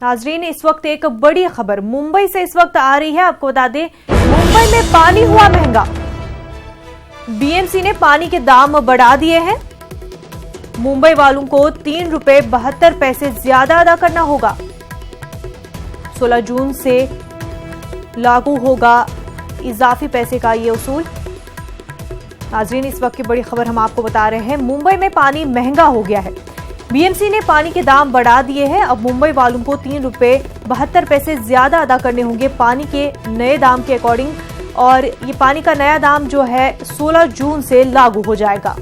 नाजरीन, इस वक्त एक बड़ी खबर मुंबई से इस वक्त आ रही है। आपको बता दें, मुंबई में पानी हुआ महंगा। बीएमसी ने पानी के दाम बढ़ा दिए हैं। मुंबई वालों को 3 रुपए 72 पैसे ज्यादा अदा करना होगा। 16 जून से लागू होगा इजाफी पैसे का ये उसूल। नाजरीन, इस वक्त की बड़ी खबर हम आपको बता रहे हैं। मुंबई में पानी महंगा हो गया है। बीएमसी ने पानी के दाम बढ़ा दिए हैं। अब मुंबई वालों को 3 रुपए 72 पैसे ज्यादा अदा करने होंगे पानी के नए दाम के अकॉर्डिंग। और ये पानी का नया दाम जो है 16 जून से लागू हो जाएगा।